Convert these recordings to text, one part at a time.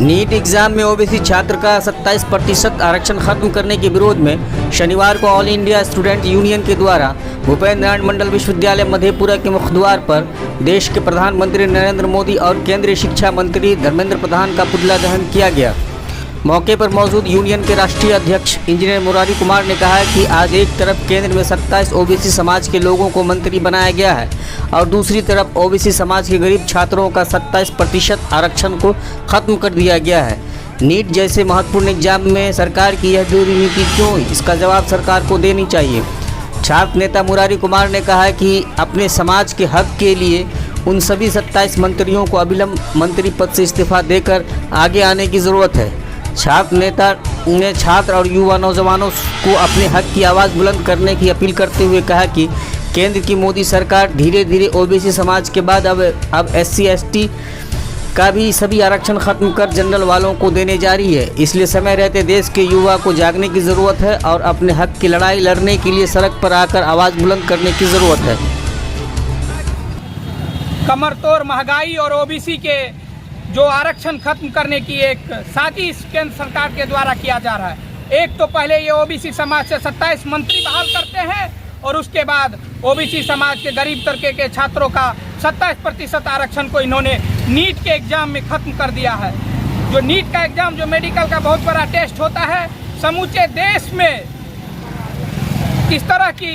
NEET exam में OBC छात्र का 27% आरक्षण खत्म करने के विरोध में शनिवार को ऑल इंडिया स्टूडेंट यूनियन के द्वारा भूपेंद्र नारायण मंडल विश्वविद्यालय मधेपुरा के मुख्य पर देश के प्रधानमंत्री नरेंद्र मोदी और केंद्रीय शिक्षा मंत्री धर्मेंद्र प्रधान का पुतला दहन किया गया। मौके पर मौजूद यूनियन के राष्ट्रीय अध्यक्ष इंजीनियर मुरारी कुमार ने कहा कि आज एक तरफ केंद्र में 27 ओबीसी समाज के लोगों को मंत्री बनाया गया है और दूसरी तरफ ओबीसी समाज के गरीब छात्रों का 27% आरक्षण को खत्म कर दिया गया है। नीट जैसे महत्वपूर्ण एग्जाम में सरकार की यह दूरी नीति क्यों, इसका जवाब सरकार को देनी चाहिए। छात्र नेता मुरारी कुमार ने कहा कि अपने समाज के हक के लिए उन सभी 27 मंत्रियों को अविलंब मंत्री पद से इस्तीफा देकर आगे आने की ज़रूरत है। छात्र नेता ने छात्र और युवा नौजवानों को अपने हक की आवाज़ बुलंद करने की अपील करते हुए कहा कि केंद्र की मोदी सरकार धीरे धीरे ओबीसी समाज के बाद अब SC/ST का भी सभी आरक्षण खत्म कर जनरल वालों को देने जा रही है। इसलिए समय रहते देश के युवा को जागने की ज़रूरत है और अपने हक की लड़ाई लड़ने के लिए सड़क पर आकर आवाज़ बुलंद करने की ज़रूरत है। कमरतोड़ महंगाई और ओबीसी के जो आरक्षण खत्म करने की एक साजिश केंद्र सरकार के द्वारा किया जा रहा है। एक तो पहले ये ओबीसी समाज से 27 मंत्री बहाल करते हैं और उसके बाद ओबीसी समाज के गरीब तबके के छात्रों का 27% आरक्षण को इन्होंने नीट के एग्जाम में खत्म कर दिया है। जो नीट का एग्जाम जो मेडिकल का बहुत बड़ा टेस्ट होता है, समूचे देश में इस तरह की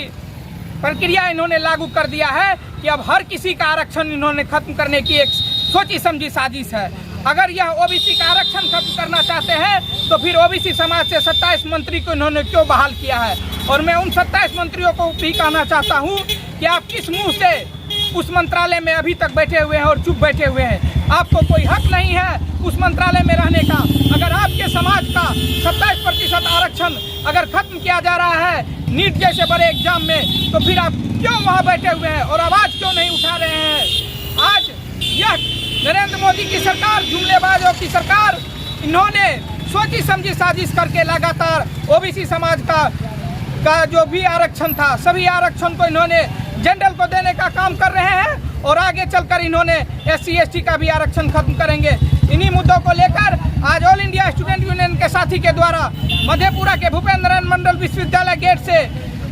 प्रक्रिया इन्होंने लागू कर दिया है कि अब हर किसी का आरक्षण इन्होंने खत्म करने की एक सोची समझी साजिश है। अगर यह ओबीसी का आरक्षण खत्म करना चाहते हैं तो फिर ओबीसी समाज से 27 मंत्री को इन्होंने क्यों बहाल किया है। और मैं उन 27 मंत्रियों को भी कहना चाहता हूं कि आप किस मुंह से उस मंत्रालय में अभी तक बैठे हुए हैं और चुप बैठे हुए हैं। आपको कोई हक नहीं है उस मंत्रालय में रहने का। अगर आपके समाज का 27% आरक्षण अगर खत्म किया जा रहा है नीट जैसे बड़े एग्जाम में, तो फिर आप क्यों वहाँ बैठे हुए हैं और आवाज़ क्यों नहीं उठा रहे हैं। आज यह नरेंद्र मोदी की सरकार, जुमलेबाजों की सरकार, इन्होंने सोची समझी साजिश करके लगातार ओबीसी समाज का जो भी आरक्षण था सभी आरक्षण को इन्होंने जनरल को देने का काम कर रहे हैं और आगे चलकर इन्होंने SC/ST का भी आरक्षण खत्म करेंगे। इन्हीं मुद्दों को लेकर आज ऑल इंडिया स्टूडेंट यूनियन के साथी के द्वारा मधेपुरा के भूपेंद्र नारायण मंडल विश्वविद्यालय गेट से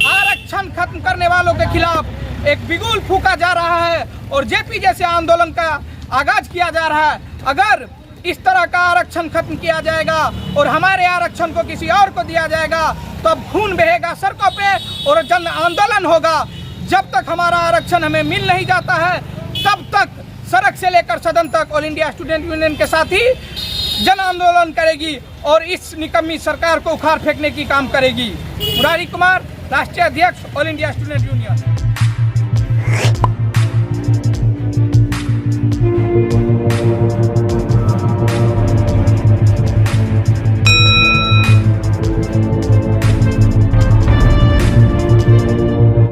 आरक्षण खत्म करने वालों के खिलाफ एक बिगुल फूका जा रहा है और जेपी जैसे आंदोलन का आगाज किया जा रहा है। अगर इस तरह का आरक्षण खत्म किया जाएगा और हमारे आरक्षण को किसी और को दिया जाएगा तो अब खून बहेगा सड़कों पे और जन आंदोलन होगा। जब तक हमारा आरक्षण हमें मिल नहीं जाता है तब तक सड़क से लेकर सदन तक ऑल इंडिया स्टूडेंट यूनियन के साथ ही जन आंदोलन करेगी और इस निकम्मी सरकार को उखाड़ फेंकने की काम करेगी। मुरारी कुमार, राष्ट्रीय अध्यक्ष ऑल इंडिया स्टूडेंट यूनियन।